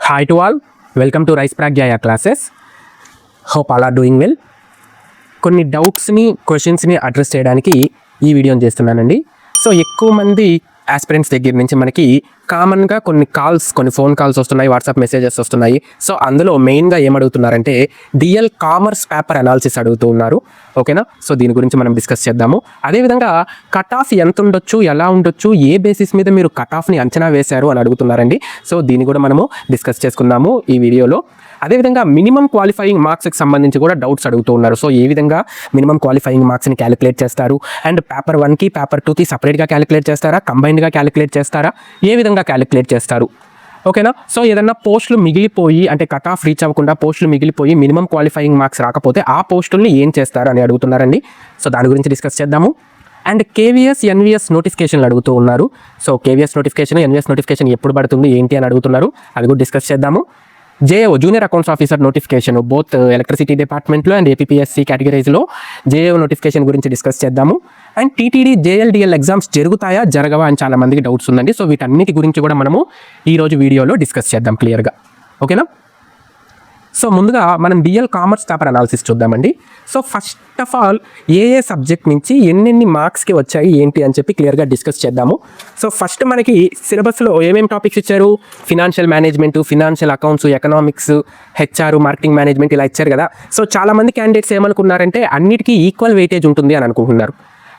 Hi to all, welcome to Rice Pragyaya classes. Hope all are doing well. కొన్ని డౌట్స్ని క్వశ్చన్స్ని address చేయడానికి ఈ వీడియోని చేస్తున్నానండి. సో ఎక్కువ మంది ఆస్పిరెంట్స్ దగ్గర నుంచి మనకి కామన్గా కొన్ని ఫోన్ కాల్స్ వస్తున్నాయి, వాట్సాప్ మెసేజెస్ వస్తున్నాయి. సో అందులో మెయిన్గా ఏమడుగుతున్నారంటే డిఎల్ కామర్స్ పేపర్ అనాలిసిస్ అడుగుతూ ఉన్నారు. ఓకేనా? సో దీని గురించి మనం డిస్కస్ చేద్దాము. అదేవిధంగా కట్ ఆఫ్ ఎంత ఉండొచ్చు, ఎలా ఉండొచ్చు, ఏ బేసిస్ మీద మీరు కట్ ఆఫ్ని అంచనా వేశారు అని అడుగుతున్నారండి. సో దీన్ని కూడా మనము డిస్కస్ చేసుకుందాము ఈ వీడియోలో. అదేవిధంగా మినిమం క్వాలిఫైయింగ్ మార్క్స్కి సంబంధించి కూడా డౌట్స్ అడుగుతూ ఉన్నారు. సో ఏ విధంగా మినిమం క్వాలిఫైయింగ్ మార్క్స్ని క్యాలిక్యులేట్ చేస్తారు, అండ్ పేపర్ 1కి పేపర్ 2కి సపరేట్గా క్యాలిక్యులేట్ చేస్తారా, కంబైన్డ్గా క్యాలిక్యులేట్ చేస్తారా, ఏ విధంగా క్యాలిక్యులేట్ చేస్తారు? ఓకేనా? సో ఏదన్నా పోస్టులు మిగిలిపోయి, అంటే కట్ ఆఫ్ రీచ్ అవ్వకుండా పోస్టులు మిగిలిపోయి మినిమం క్వాలిఫైయింగ్ మార్క్స్ రాకపోతే ఆ పోస్టుల్ని ఏం చేస్తారు అని అడుగుతున్నారండి. సో దాని గురించి డిస్కస్ చేద్దాము. అండ్ కేవీఎస్, ఎన్వీఎస్ నోటిఫికేషన్లు అడుగుతూ ఉన్నారు. So KVS notification, NVS notification ఎప్పుడు పడుతుంది ఏంటి అని అడుగుతున్నారు. అది కూడా డిస్కస్ చేద్దాము. JAO junior accounts officer notification both electricity డిపార్ట్మెంట్లో అండ్ ఏపీపీఎస్సీ కేటగిరీస్లో జేఏఓ నోటిఫికేషన్ గురించి డిస్కస్ చేద్దాము. అండ్ టీటీడీ జేఎల్డిఎల్ ఎగ్జామ్స్ జరుగుతాయా జరగవా అని చాలా మందికి డౌట్స్ ఉందండి. సో వీటన్నిటి గురించి కూడా మనము ఈరోజు వీడియోలో డిస్కస్ చేద్దాం క్లియర్గా. ఓకేనా? సో ముందుగా మనం డిఎల్ కామర్స్ పేపర్ అనాలిసిస్ చూద్దామండి. So first of all A subject నుంచి ఎన్నెన్ని మార్క్స్కి వచ్చాయి ఏంటి అని చెప్పి క్లియర్గా డిస్కస్ చేద్దాము. సో ఫస్ట్ మనకి సిలబస్లో ఏమేమి టాపిక్స్ ఇచ్చారు? Financial management, financial accounts, economics, HR, marketing management ఇలా ఇచ్చారు కదా. సో చాలామంది క్యాండిడేట్స్ ఏమనుకున్నారంటే అన్నిటికీ ఈక్వల్ వెయిటేజ్ ఉంటుంది అని అనుకుంటున్నారు.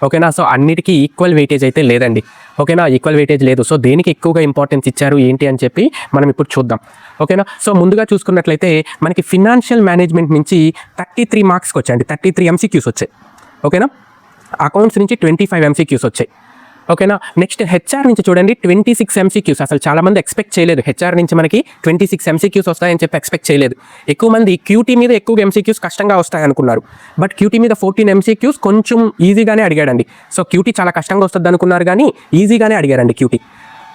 ఓకేనా? సో అన్నిటికీ ఈక్వల్ వెయిటేజ్ అయితే లేదండి. ఓకేనా? ఈక్వల్ వెయిటేజ్ లేదు. సో దేనికి ఎక్కువగా ఇంపార్టెన్స్ ఇచ్చారు ఏంటి అని చెప్పి మనం ఇప్పుడు చూద్దాం. ఓకేనా? సో ముందుగా చూసుకున్నట్లయితే మనకి ఫినాన్షియల్ మేనేజ్మెంట్ నుంచి 33 మార్క్స్కి వచ్చాయండి, 33 ఎంసీక్యూస్ వచ్చాయి. ఓకేనా? అకౌంట్స్ నుంచి 25 ఎంసీక్యూస్ వచ్చాయి. ఓకేనా? నెక్స్ట్ హెచ్ఆర్ నుంచి చూడండి 26 ఎంసీక్యూస్. అసలు చాలామంది ఎక్స్పెక్ట్ చేయలేదు హెచ్ఆర్ నుంచి మనకి 26 ఎంసీక్యూస్ వస్తాయని చెప్పి ఎక్స్పెక్ట్ చేయలేదు. ఎక్కువ మంది క్యూటీ మీద ఎక్కువ ఎంసీక్యూస్ కష్టంగా వస్తాయి అనుకున్నారు. బట్ క్యూటీ మీద 14 ఎంసీక్యూస్ కొంచెం ఈజీగానే అడిగాడండి. సో క్యూటీ చాలా కష్టంగా వస్తుంది అనుకున్నారు కానీ ఈజీగానే అడిగారండి క్యూటీ.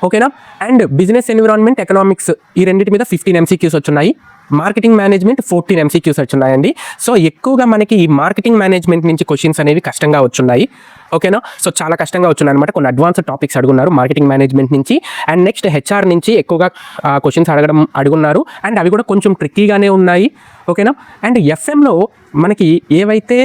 ఓకేనా? అండ్ బిజినెస్ ఎన్విరాన్మెంట్, ఎకనామిక్స్ ఈ రెండింటి మీద 15 ఎంసీక్యూస్ వచ్చున్నాయి. మార్కెటింగ్ మేనేజ్మెంట్ 14 ఎంసీక్యూస్ వచ్చున్నాయండి. సో ఎక్కువగా మనకి ఈ మార్కెటింగ్ మేనేజ్మెంట్ నుంచి క్వశ్చన్స్ అనేవి కష్టంగా వచ్చున్నాయి. ఓకేనా? సో చాలా కష్టంగా వచ్చున్నాయి అనమాట. కొన్ని అడ్వాన్స్డ్ టాపిక్స్ అడుగున్నారు మార్కెటింగ్ మేనేజ్మెంట్ నుంచి. అండ్ నెక్స్ట్ హెచ్ఆర్ నుంచి ఎక్కువగా క్వశ్చన్స్ అడుగున్నారు. అండ్ అవి కూడా కొంచెం ట్రిక్కీగానే ఉన్నాయి. ఓకేనా? అండ్ ఎఫ్ఎంలో మనకి ఏవైతే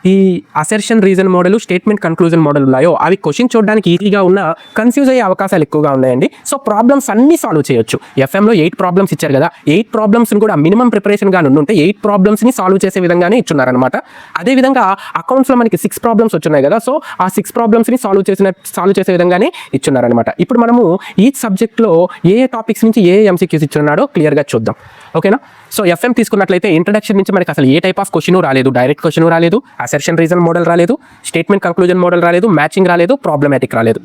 ఈ assertion reason model, statement conclusion model ఉన్నాయో అవి క్వశ్చన్ చూడడానికి ఈజీగా ఉన్న కన్ఫ్యూజ్ అయ్యే అవకాశాలు ఎక్కువగా ఉన్నాయండి. సో ప్రాబ్లమ్స్ అన్ని సాల్వ్ చేయొచ్చు. ఎఫ్ఎంలో 8 ప్రాబ్లమ్స్ ఇచ్చారు కదా, 8 ప్రాబ్లమ్స్ని కూడా మినిమం ప్రిపరేషన్గా ఉంటే 8 ప్రాబ్లమ్స్ని సాల్వ్ చేసే విధంగానే ఇచ్చున్నారనమాట. అదేవిధంగా అకౌంట్స్లో మనకి 6 ప్రాబ్లమ్స్ వచ్చున్నాయి కదా, సో ఆ 6 ప్రాబ్లమ్స్ని సాల్వ్ చేసే విధంగానే ఇచ్చున్నారనమాట. ఇప్పుడు మనము ఈ సబ్జెక్ట్లో ఏ టాపిక్స్ నుంచి ఏ ఎంసీక్యూస్ ఇచ్చున్నాడో క్లియర్గా చూద్దాం. ఓకేనా? సో ఎఫ్ఎం తీసుకున్నట్లయితే ఇంట్రడక్షన్ నుంచి మనకి అసలు ఏ టైప్ ఆఫ్ క్వశ్చన్ రాలేదు, డైరెక్ట్ క్వశ్చన్ రాలేదు, అసెర్షన్ రీజన్ మోడల్ రాలేదు, స్టేట్మెంట్ కన్క్లూజన్ మోడల్ రాలేదు, మ్యాచింగ్ రాలేదు, ప్రాబ్లమాటిక్ రాలేదు.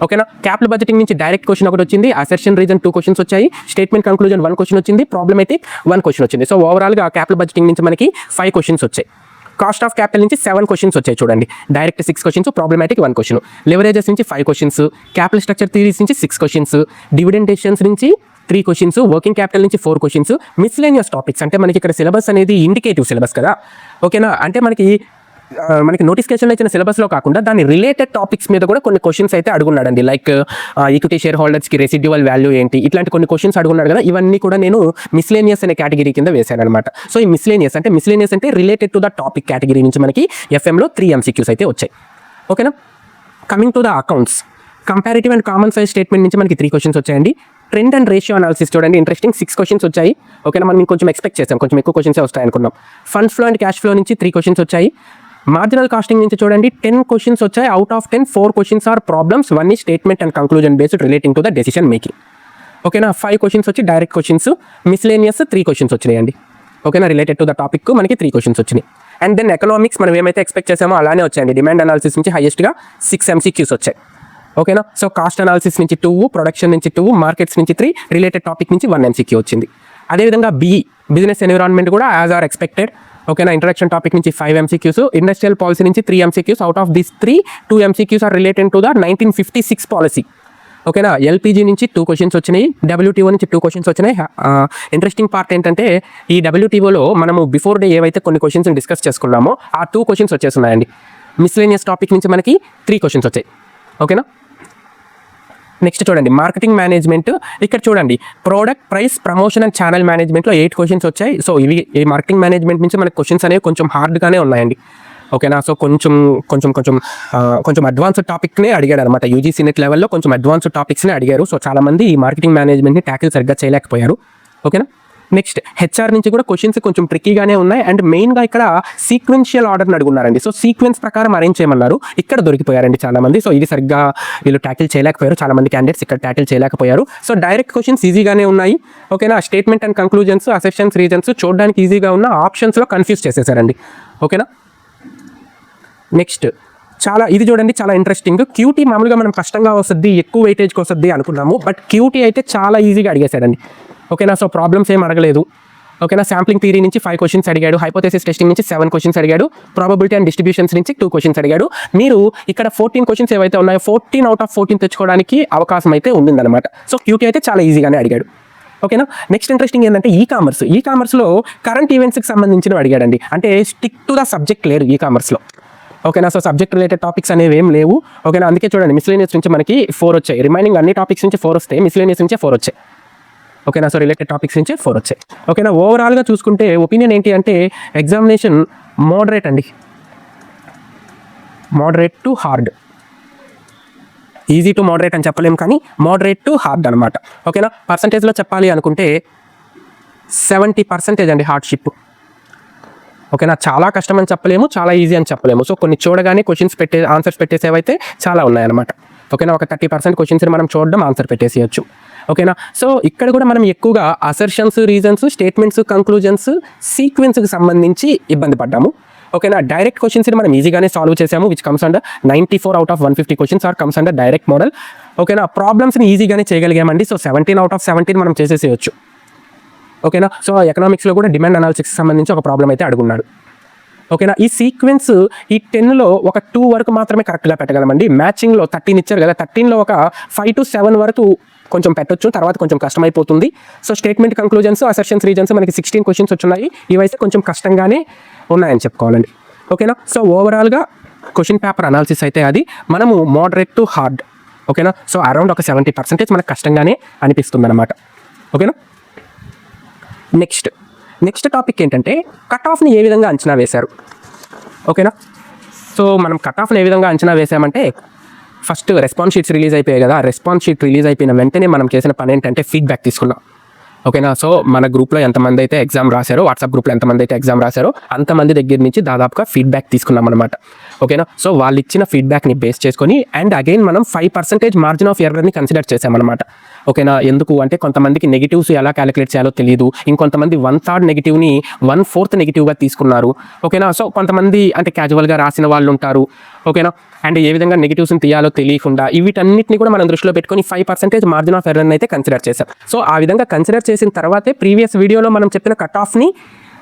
ఓకేనా? క్యాపిటల్ బడ్జెటింగ్ నుంచి డైరెక్ట్ క్వశ్చన్ ఒకటి వచ్చింది, అసెర్షన్ రీజన్ 2 క్వశ్చన్స్ వచ్చాయి, స్టేట్మెంట్ కన్క్లూజన్ 1 క్వశ్చన్ వచ్చింది, ప్రాబ్లమాటిక్ 1 క్వశ్చన్ వచ్చింది. సో ఓవరాల్గా క్యాపిటల్ బడ్జెటింగ్ నుంచి మనకి 5 క్వశ్చన్స్ వచ్చాయి. కాస్ట్ ఆఫ్ క్యాపిటల్ నుంచి 7 క్వశ్చన్స్ వచ్చాయి చూడండి, డైరెక్ట్ 6 క్వశ్చన్స్, ప్రాబ్లమాటిక్ 1 క్వశ్చన్, లెవరేజెస్ నుంచి 5 క్వశ్చన్స్, క్యాపిటల్ స్ట్రక్చర్ థియరీస్ నుంచి 6 క్వశ్చన్స్, డివిడెండ్ డెసిషన్స్ నుంచి 3 క్వశ్చన్స్, వర్కింగ్ క్యాపిటల్ నుంచి 4 క్వశ్చన్స్, మిస్లేనియస్ టాపిక్స్ అంటే మనకి ఇక్కడ సిలబస్ అనేది ఇండికేటివ్ సిలబస్ కదా. ఓకేనా? అంటే మనకి నోటిఫికేషన్లో ఇచ్చిన సిలబస్లో కాకుండా దాని రిలేటెడ్ టాపిక్స్ మీద కూడా కొన్ని క్వశ్చన్స్ అయితే అడుగున్నాడండి. లైక్ ఈక్విటీ షేర్ హోల్డర్స్కి రెసిడ్యువల్ వాల్యూ ఏంటి, ఇట్లాంటి కొన్ని క్వశ్చన్స్ అడుగున్నాడు కదా. ఇవన్నీ కూడా నేను మిస్లేనియస్ అనే కేటగిరీ కింద వేశాను అనమాట. సో ఈ మిస్లేనియస్ అంటే related to the topic category నుంచి మనకి ఎఫ్ఎంలో 3 ఎంసీక్యూస్ అయితే వచ్చాయి. ఓకేనా? Coming to the accounts, comparative and common size statement నుంచి మనకి 3 క్వశ్చన్స్ వచ్చాయండి. ట్రెండ్ అండ్ రేషియో అనాలిసిస్ చూడండి, ఇంట్రెస్టింగ్ 6 క్వశ్చన్స్ వచ్చాయి. ఓకేనా? మనం కొంచెం ఎక్స్పెక్ట్ చేసాం, కొంచెం ఎక్కువ క్వశ్చన్స్ వస్తాయి అనుకున్నాం. Funds flow and cash flow నుంచి 3 క్వశ్చన్స్ వచ్చాయి. మార్జినల్ కాస్టింగ్ నుంచి చూడండి 10 క్వశ్చన్స్ వచ్చాయి. Out of 10 4 questions are problems, 1 ఈ statement and conclusion based relating to the decision making. ఓకేనా? 5 క్వశ్చన్స్ వచ్చి డైరెక్ట్ క్వశ్చన్స్, మిస్లేనియస్ 3 క్వశ్చన్స్ వచ్చినాయండి. ఓకేనా? రిలేటెడ్ టు ద టాపిక్ మనకి 3 క్వశ్చన్స్ వచ్చినాయి. అండ్ దెన్ ఎకనామిక్స్ మనం ఏమైతే ఎక్స్పెక్ట్ చేసామో అలానే వచ్చాయండి. డిమాండ్ అనాలిసిస్ నుంచి హైయెస్ట్గా 6 ఎంసీక్యూస్ వచ్చాయి. ఓకేనా? సో కాస్ట్ అనాలిసిస్ నుంచి 2, ప్రొడక్షన్ నుంచి 2, మార్కెట్స్ నుంచి 3, రిలేటెడ్ టాపిక్ నుంచి 1 ఎంసీక్యూ వచ్చింది. అదేవిధంగా బిజినెస్ ఎన్విరాన్మెంట్ కూడా యాజ్ ఆర్ ఎక్స్పెక్టెడ్. ఓకేనా? ఇంట్రడక్షన్ టాపిక్ నుంచి 5 ఎంసీక్యూస్, ఇండస్ట్రియల్ పాలసీ నుంచి 3 MCQs. Out of this 3, 2 MCQs are related to the 1956 policy. ఓకేనా? ఎల్పీజీ నుంచి 2 క్వశ్చన్స్ వచ్చినాయి, డబ్ల్యూటీఓ నుంచి 2 క్వశ్చన్స్ వచ్చినాయి. ఇంట్రెస్టింగ్ పార్ట్ ఏంటంటే ఈ డబ్ల్యూటీఓలో మనము బిఫోర్ డే ఏవైతే కొన్ని క్వశ్చన్స్ డిస్కస్ చేసుకున్నామో ఆ 2 క్వశ్చన్స్ వచ్చేస్తున్నాయండి. మిస్లేనియస్ టాపిక్ నుంచి మనకి 3 క్వశ్చన్స్ వచ్చాయి. ఓకేనా? నెక్స్ట్ చూడండి మార్కెటింగ్ మేనేజ్మెంట్. ఇక్కడ చూడండి product price promotion and channel మేనేజ్మెంట్లో 8 క్వశ్చన్స్ వచ్చాయి. సో ఇవి ఈ మార్కెటింగ్ మేనేజ్మెంట్ నుంచి మనకి క్వశ్చన్స్ అనేవి కొంచెం హార్డ్గానే ఉన్నాయండి. ఓకేనా. సో కొంచెం అడ్వాన్స్డ్ టాపిక్నే అడిగాడు అనమాట. యూజీసీ నెట్ లెవెల్లో కొంచెం అడ్వాన్స్డ్ టాపిక్స్నే అడిగారు. సో చాలామంది ఈ మార్కెటింగ్ మేనేజ్మెంట్ని ట్యాకిల్ సరిగ్గా చేయలేకపోయారు. ఓకేనా. నెక్స్ట్ హెచ్ఆర్ నుంచి కూడా క్వశ్చన్స్ కొంచెం ట్రిక్కీగానే ఉన్నాయి. అండ్ మెయిన్గా ఇక్కడ సీక్వెన్షియల్ ఆర్డర్ని అడుగున్నారండి. సో సీక్వెన్స్ ప్రకారం అరేంజ్ చేయమన్నారు. ఇక్కడ దొరికిపోయారండి చాలామంది. సో ఇది సరిగ్గా వీళ్ళు ట్యాకిల్ చేయలేకపోయారు. చాలామంది క్యాండిడేట్స్ ఇక్కడ ట్యాకిల్ చేయలేకపోయారు. సో డైరెక్ట్ క్వశ్చన్స్ ఈజీగానే ఉన్నాయి. ఓకేనా. స్టేట్మెంట్ అండ్ కంక్లూజన్స్, అసెప్షన్స్, రీజన్స్ చూడడానికి ఈజీగా ఉన్న ఆప్షన్స్లో కన్ఫ్యూజ్ చేసేసారండి. ఓకేనా. నెక్స్ట్ ఇది చూడండి చాలా ఇంట్రెస్టింగ్. క్యూటీ మామూలుగా మనం కష్టంగా వస్తుంది, ఎక్కువ వెయిటేజ్కి వస్తుంది అనుకున్నాము. బట్ క్యూటీ అయితే చాలా ఈజీగా అడిగేశాడండి. ఓకేనా. సో ప్రాబ్లమ్స్ ఏం అడగలేదు. ఓకేనా. శాంప్లింగ్ థియరీ నుంచి 5 క్వశ్చన్స్ అడిగాడు. హైపోథెసిస్ టెస్టింగ్ నుంచి 7 క్వశ్చన్స్ అడిగాడు. ప్రాబబిలిటీ అండ్ డిస్ట్రిబ్యూషన్స్ నుంచి 2 క్వశ్చన్స్ అడిగాడు. మీరు ఇక్కడ 14 క్వశ్చన్స్ ఏవైతే ఉన్నాయో 14 out of 14 తెచ్చుకోవడానికి అవకాశం అయితే ఉండిందనమాట. సో క్యూటీ అయితే చాలా ఈజీగానే అడిగాడు. ఓకేనా. నెక్స్ట్ ఇంట్రెస్టింగ్ ఏంటంటే ఈ కామర్స్లో కరెంట్ ఈవెంట్స్కి సంబంధించినవి అడిగాడండి. అంటే స్టిక్ టు ద సబ్జెక్ట్ లేరు ఈ కామర్స్లో. ఓకేనా. సో సబ్జెక్ట్ రిలేటెడ్ టాపిక్స్ అనేవి ఏం లేవు. ఓకేనా. అందుకే చూడండి మిస్లేనియస్ నుంచి మనకి 4 వచ్చాయి. రిమైనింగ్ అన్ని టాపిక్స్ నుంచి 4 వస్తాయి, మిస్లేనియస్ నుంచి 4 వచ్చాయి. ఓకేనా. సో రిలేటెడ్ టాపిక్స్ నుంచి 4 వచ్చాయి. ఓకేనా. ఓవరాల్గా చూసుకుంటే ఒపీనియన్ ఏంటి అంటే ఎగ్జామినేషన్ మోడరేట్ అండి. Moderate to hard. Easy to moderate అని చెప్పలేము, కానీ మోడరేట్ టు హార్డ్ అనమాట. ఓకేనా. పర్సంటేజ్లో చెప్పాలి అనుకుంటే 70% అండి హార్డ్షిప్. ఓకేనా. చాలా కష్టం అని చెప్పలేము, చాలా ఈజీ అని చెప్పలేము. సో కొన్ని చూడగానే క్వశ్చన్స్ ఆన్సర్స్ పెట్టేసేవైతే చాలా ఉన్నాయన్నమాట. ఓకేనా. ఒక 30% క్వశ్చన్స్ని మనం చూడడం ఆన్సర్ పెట్టేసేయచ్చు. ఓకేనా. సో ఇక్కడ కూడా మనం ఎక్కువగా అసర్షన్స్, రీజన్స్, స్టేట్మెంట్స్, కంక్లూజన్స్, సీక్వెన్స్కి సంబంధించి ఇబ్బంది పడ్డాము. ఓకేనా. డైరెక్ట్ క్వశ్చన్స్ని మనం ఈజీగానే సాల్వ్ చేసాము, which comes under 94 out of 150 questions are comes under direct model. ఓకేనా. ప్రాబ్లమ్స్ని ఈజీగానే చేయగలిగామండి. సో 17 out of 17 మనం చేసేసేయచ్చు. ఓకేనా. సో ఎకనామిక్స్లో కూడా డిమాండ్ అనాలిసిస్కి సంబంధించి ఒక ప్రాబ్లం అయితే అడుగున్నాడు. ఓకేనా. ఈ సీక్వెన్స్ ఈ 10లో ఒక 2 వరకు మాత్రమే కరెక్ట్గా పెట్టగలమండి. మ్యాచింగ్లో 13 ఇచ్చారు కదా, 13లో ఒక 5 to 7 వరకు కొంచెం పెట్టొచ్చు, తర్వాత కొంచెం కష్టమైపోతుంది. So statement, conclusions, assertions, reasons మనకి 16 క్వశ్చన్స్ వచ్చున్నాయి. ఇవైతే కొంచెం కష్టంగానే ఉన్నాయని చెప్పుకోవాలండి. ఓకేనా. సో ఓవరాల్గా క్వశ్చన్ పేపర్ అనాలిసిస్ అయితే అది మనము మోడరేట్ టు హార్డ్. ఓకేనా. సో అరౌండ్ ఒక 70% మనకు కష్టంగానే అనిపిస్తుంది అనమాట. ఓకేనా. నెక్స్ట్ టాపిక్ ఏంటంటే కట్ ఆఫ్ని ఏ విధంగా అంచనా వేశారు. ఓకేనా. సో మనం కట్ ఆఫ్ని ఏ విధంగా అంచనా వేసామంటే ఫస్ట్ రెస్పాన్స్ షీట్స్ రిలీజ్ అయిపోయాయి కదా. రెస్పాన్స్ షీట్ రిలీజ్ అయిపోయిన వెంటనే మనం చేసిన పని ఏంటంటే ఫీడ్బ్యాక్ తీసుకున్నాం. ఓకేనా. సో మన గ్రూప్లో ఎంతమంది అయితే ఎగ్జామ్ రాశారో, వాట్సాప్ గ్రూప్లో ఎంతమంది అయితే ఎగ్జామ్ రాశారో అంతమంది దగ్గర నుంచి దాదాపుగా ఫీడ్బ్యాక్ తీసుకున్నాం అనమాట. ఓకేనా. సో వాళ్ళు ఇచ్చిన ఫీడ్బ్యాక్ని బేస్ చేసుకొని అండ్ అగైన్ మనం 5% మార్జిన్ ఆఫ్ ఎర్రర్ని కన్సిడర్ చేసామన్నమాట. ఓకేనా. ఎందుకు అంటే కొంతమందికి నెగిటివ్స్ ఎలా క్యాలిక్యులేట్ చేయాలో తెలియదు. ఇంకొంతమంది 1/3 నెగిటివ్ని 1/4 నెగిటివ్గా తీసుకున్నారు. ఓకేనా. సో కొంతమంది అంటే క్యాజువల్గా రాసిన వాళ్ళు ఉంటారు. ఓకేనా. అండ్ ఏ విధంగా నెగిటివ్స్ని తీయాలో తెలియకుండా వీటన్నిటిని కూడా మనం దృష్టిలో పెట్టుకొని 5% మార్జిన్ ఆఫ్ ఎర్రర్ని అయితే కన్సిడర్ చేశాం. సో ఆ విధంగా కన్సిడర్ చేసిన తర్వాతే ప్రీవియస్ వీడియోలో మనం చెప్పిన కట్ ఆఫ్ని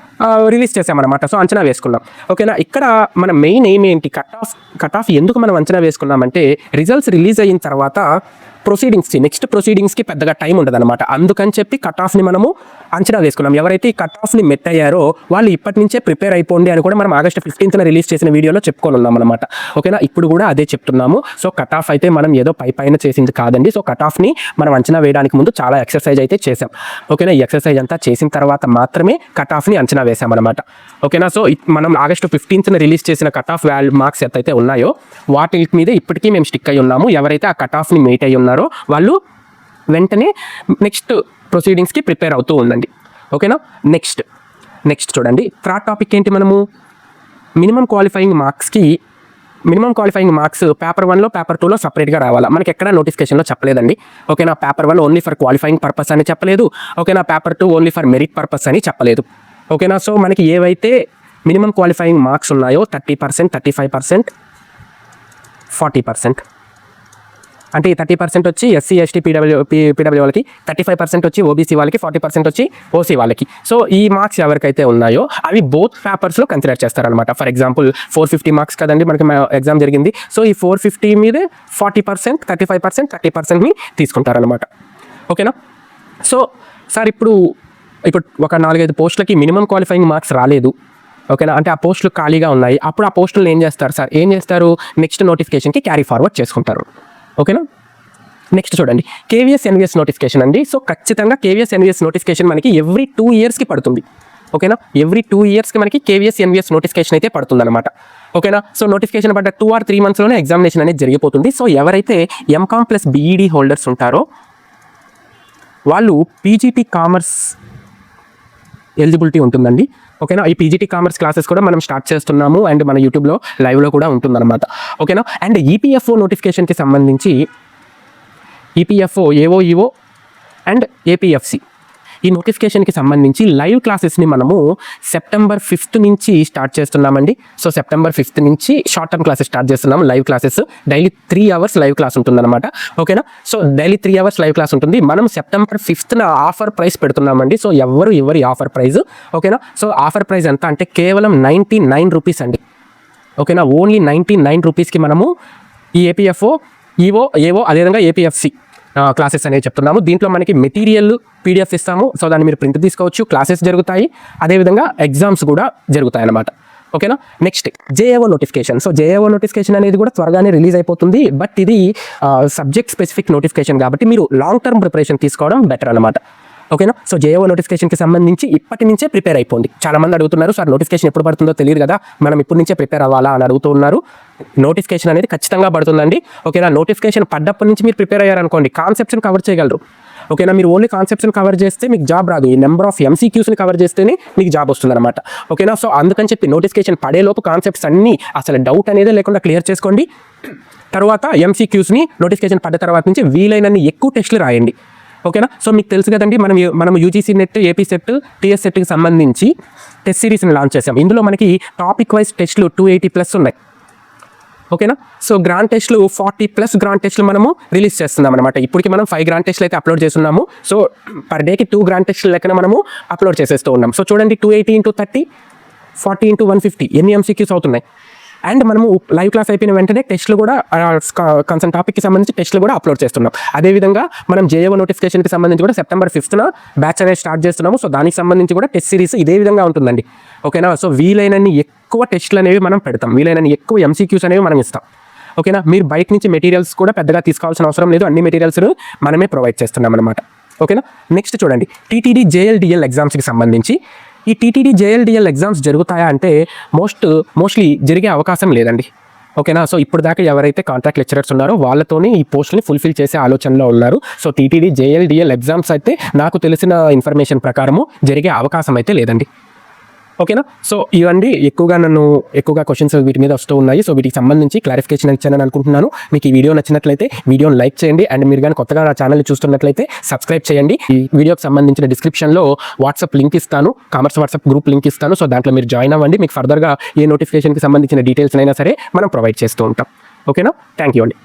రిలీజ్ చేసామన్నమాట. సో అంచనా వేసుకున్నాం. ఓకేనా. ఇక్కడ మన మెయిన్ ఎయిమ్ ఏంటి, కట్ ఆఫ్ ఎందుకు మనం అంచనా వేసుకున్నామంటే రిజల్ట్స్ రిలీజ్ అయిన తర్వాత నెక్స్ట్ ప్రొసీడింగ్స్కి పెద్దగా టైం ఉండదు అనమాట. అందుకని చెప్పి కట్ ఆఫ్ని మనము అంచనా వేసుకున్నాం. ఎవరైతే ఈ కట్ ఆఫ్ని మెట్ అయ్యారో వాళ్ళు ఇప్పటి నుంచే ప్రిపేర్ అయిపోండి అని కూడా మనం ఆగస్టు 15th రిలీజ్ చేసిన వీడియోలో చెప్పుకొని ఉన్నాం అనమాట. ఓకేనా. ఇప్పుడు కూడా అదే చెప్తున్నాము. సో కట్ ఆఫ్ అయితే మనం ఏదో పైన చేసింది కాదండి. సో కట్ ఆఫ్ని మనం అంచనా వేయడానికి ముందు చాలా ఎక్సర్సైజ్ అయితే చేసాం. ఓకేనా. ఈ ఎక్సర్సైజ్ అంతా చేసిన తర్వాత మాత్రమే కట్ ఆఫ్ని అంచనా వేసామన్నమాట. ఓకేనా. సో మనం ఆగస్టు 15th రిలీజ్ చేసిన కట్ ఆఫ్ మార్క్స్ అయితే ఉన్నాయో వాటి మీద ఇప్పటికీ మేము స్టిక్ అయి ఉన్నాము. ఎవరైతే ఆ కట్ ఆఫ్ని మీట్ అయ్యి ఉన్నారో వాళ్ళు వెంటనే నెక్స్ట్ ప్రొసీడింగ్స్కి ప్రిపేర్ అవుతూ ఉండండి. ఓకేనా. నెక్స్ట్ చూడండి థర్డ్ టాపిక్ ఏంటి, మనము మినిమం క్వాలిఫైయింగ్ మార్క్స్ పేపర్ 1లో పేపర్ 2లో సపరేట్గా రావాలా. మనకి ఎక్కడ నోటిఫికేషన్లో చెప్పలేదండి. ఓకేనా. Paper 1 only for qualifying purpose అని చెప్పలేదు. ఓకేనా. Paper 2 only for merit purpose అని చెప్పలేదు. ఓకేనా. సో మనకి ఏవైతే మినిమం క్వాలిఫైయింగ్ మార్క్స్ ఉన్నాయో 30%, 35%, 40%. అంటే ఈ 30% వచ్చి ఎస్సీ, ఎస్టీ, పీడబ్ల్యూ వాళ్ళకి, 35% వచ్చి ఓబీసీ వాళ్ళకి, 40% వచ్చి ఓసీ వాళ్ళకి. సో ఈ మార్క్స్ ఎవరికైతే ఉన్నాయో అవి బోత్ పేపర్స్లో కన్సిడర్ చేస్తారనమాట. ఫర్ ఎగ్జాంపుల్ 450 మార్క్స్ కదండి మనకి ఎగ్జామ్ జరిగింది. సో ఈ 450 మీదే 40%, 35%, 30%ని తీసుకుంటారనమాట. ఓకేనా. సో సార్ ఇప్పుడు ఒక 4-5 పోస్టులకి మినిమం క్వాలిఫైయింగ్ మార్క్స్ రాలేదు. ఓకేనా. అంటే ఆ పోస్టులు ఖాళీగా ఉన్నాయి. అప్పుడు ఆ పోస్టులను ఏం చేస్తారు సార్, నెక్స్ట్ నోటిఫికేషన్కి క్యారీ ఫార్వర్డ్ చేసుకుంటారు. ఓకేనా. నెక్స్ట్ చూడండి కేవీఎస్ ఎన్విఎస్ నోటిఫికేషన్ అండి. సో ఖచ్చితంగా కేవీఎస్ ఎన్విఎస్ నోటిఫికేషన్ మనకి ఎవ్రీ 2 ఇయర్స్కి పడుతుంది. ఓకేనా, ఎవ్రీ 2 ఇయర్స్కి మనకి కేవీఎస్ ఎన్విఎస్ నోటిఫికేషన్ అయితే పడుతుంది అనమాట. ఓకేనా, సో నోటిఫికేషన్ పడ్డ 2 or 3 monthsలోనే ఎగ్జామినేషన్ అనేది జరిగిపోతుంది. సో ఎవరైతే ఎంకామ్ ప్లస్ బీఈడి హోల్డర్స్ ఉంటారో వాళ్ళు పీజీటీ కామర్స్ ఎలిజిబిలిటీ ఉంటుందండి. ఓకేనా, ఈ పీజీటీ కామర్స్ క్లాసెస్ కూడా మనం స్టార్ట్ చేస్తున్నాము అండ్ మన యూట్యూబ్లో లైవ్లో కూడా ఉంటుందన్నమాట. ఓకేనా, అండ్ ఈపీఎఫ్ఓ నోటిఫికేషన్కి సంబంధించి ఈపీఎఫ్ఓ, ఏఓఈఓ అండ్ ఏపీఎఫ్సి ఈ నోటిఫికేషన్కి సంబంధించి లైవ్ క్లాసెస్ని మనము September 5th నుంచి స్టార్ట్ చేస్తున్నామండి. సో September 5th నుంచి షార్ట్ టర్మ్ క్లాసెస్ స్టార్ట్ చేస్తున్నాము. Live classes daily 3 hours live class ఉంటుందన్నమాట. ఓకేనా, so daily 3 hours live class ఉంటుంది. మనం September 5th ఆఫర్ ప్రైస్ పెడుతున్నామండి. సో ఎవరి ఆఫర్ ప్రైస్. ఓకేనా, సో ఆఫర్ ప్రైస్ ఎంత అంటే కేవలం 99 రూపీస్ అండి. ఓకేనా, ఓన్లీ 99 రూపీస్కి మనము ఈ ఏపీఎఫ్ఓ, ఏఓ అదేవిధంగా ఏపీఎఫ్సి క్లాసెస్ అనేవి చెప్తున్నాము. దీంట్లో మనకి మెటీరియల్ పీడిఎఫ్ ఇస్తాము. సో దాన్ని మీరు ప్రింట్ తీసుకోవచ్చు. క్లాసెస్ జరుగుతాయి, అదేవిధంగా ఎగ్జామ్స్ కూడా జరుగుతాయి అన్నమాట. ఓకేనా, next JAO notification. So JAO notification అనేది కూడా త్వరగానే రిలీజ్ అయిపోతుంది. బట్ ఇది సబ్జెక్ట్ స్పెసిఫిక్ నోటిఫికేషన్ కాబట్టి మీరు లాంగ్ టర్మ్ ప్రిపరేషన్ తీసుకోవడం బెటర్ అనమాట. ఓకేనా, సో జేఓ నోటిఫికేషన్కి సంబంధించి ఇప్పటి నుంచే ప్రిపేర్ అయిపోండి. చాలామంది అడుగుతున్నారు, సార్ నోటిఫికేషన్ ఎప్పుడు పడుతుందో తెలియదు కదా, మనం ఇప్పటి నుంచే ప్రిపేర్ అవ్వాలా అని అడుగుతున్నారు. నోటిఫికేషన్ అనేది ఖచ్చితంగా పడుతుందండి. ఓకేనా, నోటిఫికేషన్ పడ్డప్పటి నుంచి మీరు ప్రిపేర్ అయ్యారనుకోండి, కాన్సెప్ట్స్ని కవర్ చేయగలరు. ఓకేనా, మీరు ఓన్లీ కాన్సెప్ట్స్ని కవర్ చేస్తే మీకు జాబ్ రాదు. ఈ నెంబర్ ఆఫ్ ఎంసీక్యూస్ని కవర్ చేస్తేనే మీకు జాబ్ వస్తుంది అనమాట. ఓకేనా, సో అందుకని చెప్పి నోటిఫికేషన్ పడేలోపు కాన్సెప్ట్స్ అన్నీ అసలు డౌట్ అనేది లేకుండా క్లియర్ చేసుకోండి. తర్వాత ఎంసీక్యూస్ని నోటిఫికేషన్ పడ్డ తర్వాత నుంచి వీలైనన్ని ఎక్కువ టెస్టులు రాయండి. ఓకేనా, సో మీకు తెలుసు కదండి, మనం UGC net, AP set, TS సెట్కి సంబంధించి టెస్ట్ సిరీస్ని లాంచ్ చేసాం. ఇందులో మనకి టాపిక్ వైజ్ టెస్టులు 280+ ఉన్నాయి. ఓకేనా, సో గ్రాండ్ టెస్టులు 40+ గ్రాండ్ టెస్టులు మనము రిలీజ్ చేస్తున్నాం అనమాట. ఇప్పటికి మనం 5 గ్రాండ్ టెస్టులు అయితే అప్లోడ్ చేస్తున్నాము. సో పర్ డేకి 2 గ్రాండ్ టెస్టులు లెక్కన మనము అప్లోడ్ చేసేస్తూ ఉన్నాం. సో చూడండి, 280 × 30, 40 × 150 ఎన్ని ఎంసీక్యూస్ అవుతున్నాయి. అండ్ మనము లైవ్ క్లాస్ అయిపోయిన వెంటనే టెస్టులు కూడా కన్సర్న్ టాపిక్కి సంబంధించి టెస్టులు కూడా అప్లోడ్ చేస్తున్నాం. అదేవిధంగా మనం జేఏఓ నోటిఫికేషన్కి సంబంధించి కూడా September 5th బ్యాచ్ అనేది స్టార్ట్ చేస్తున్నాము. సో దానికి సంబంధించి కూడా టెస్ట్ సిరీస్ ఇదే విధంగా ఉంటుందండి. ఓకేనా, సో వీలైనన్ని ఎక్కువ టెస్టులు అనేవి మనం పెడతాం, వీలైనన్ని ఎక్కువ ఎంసీక్యూస్ అనేవి మనం ఇస్తాం. ఓకేనా, మీరు బయట నుంచి మెటీరియల్స్ కూడా పెద్దగా తీసుకోవాల్సిన అవసరం లేదు, అన్ని మెటీరియల్స్ మనమే ప్రొవైడ్ చేస్తున్నాం అనమాట. ఓకేనా, నెక్స్ట్ చూడండి టీటీడీ జేఎల్డిఎల్ ఎగ్జామ్స్కి సంబంధించి ఈ టీటీడీ జేఎల్డిఎల్ ఎగ్జామ్స్ జరుగుతాయా అంటే మోస్ట్లీ జరిగే అవకాశం లేదండి. ఓకేనా, సో ఇప్పుడు దాకా ఎవరైతే కాంట్రాక్ట్ లెక్చరర్స్ ఉన్నారో వాళ్ళతోనే ఈ పోస్టుని ఫుల్ఫిల్ చేసే ఆలోచనలో ఉన్నారు. సో టీటీడీ జేఎల్డిఎల్ ఎగ్జామ్స్ అయితే నాకు తెలిసిన ఇన్ఫర్మేషన్ ప్రకారము జరిగే అవకాశం అయితే లేదండి. ఓకేనా, సో ఇవన్నీ ఎక్కువగా క్వశ్చన్స్ వీటి మీద వస్తూ ఉన్నాయి. సో వీటికి సంబంధించి క్లారిఫికేషన్ ఇచ్చానని అనుకుంటున్నాను. మీకు ఈ వీడియో నచ్చినట్లయితే వీడియోని లైక్ చేయండి. అండ్ మీరు కానీ కొత్తగా నా ఛానల్ చూస్తున్నట్లయితే సబ్స్క్రైబ్ చేయండి. ఈ వీడియోకి సంబంధించిన డిస్క్రిప్షన్లో వాట్సాప్ లింక్ ఇస్తాను, కామర్స్ వాట్సాప్ గ్రూప్ లింక్ ఇస్తాను. సో దాంట్లో మీరు జాయిన్ అవ్వండి. మీకు ఫర్దర్గా ఏ నోటిఫికేషన్కి సంబంధించిన డీటెయిల్స్ అయినా సరే మనం ప్రొవైడ్ చేస్తూ ఉంటాం. ఓకేనా, థ్యాంక్ యూ అండి.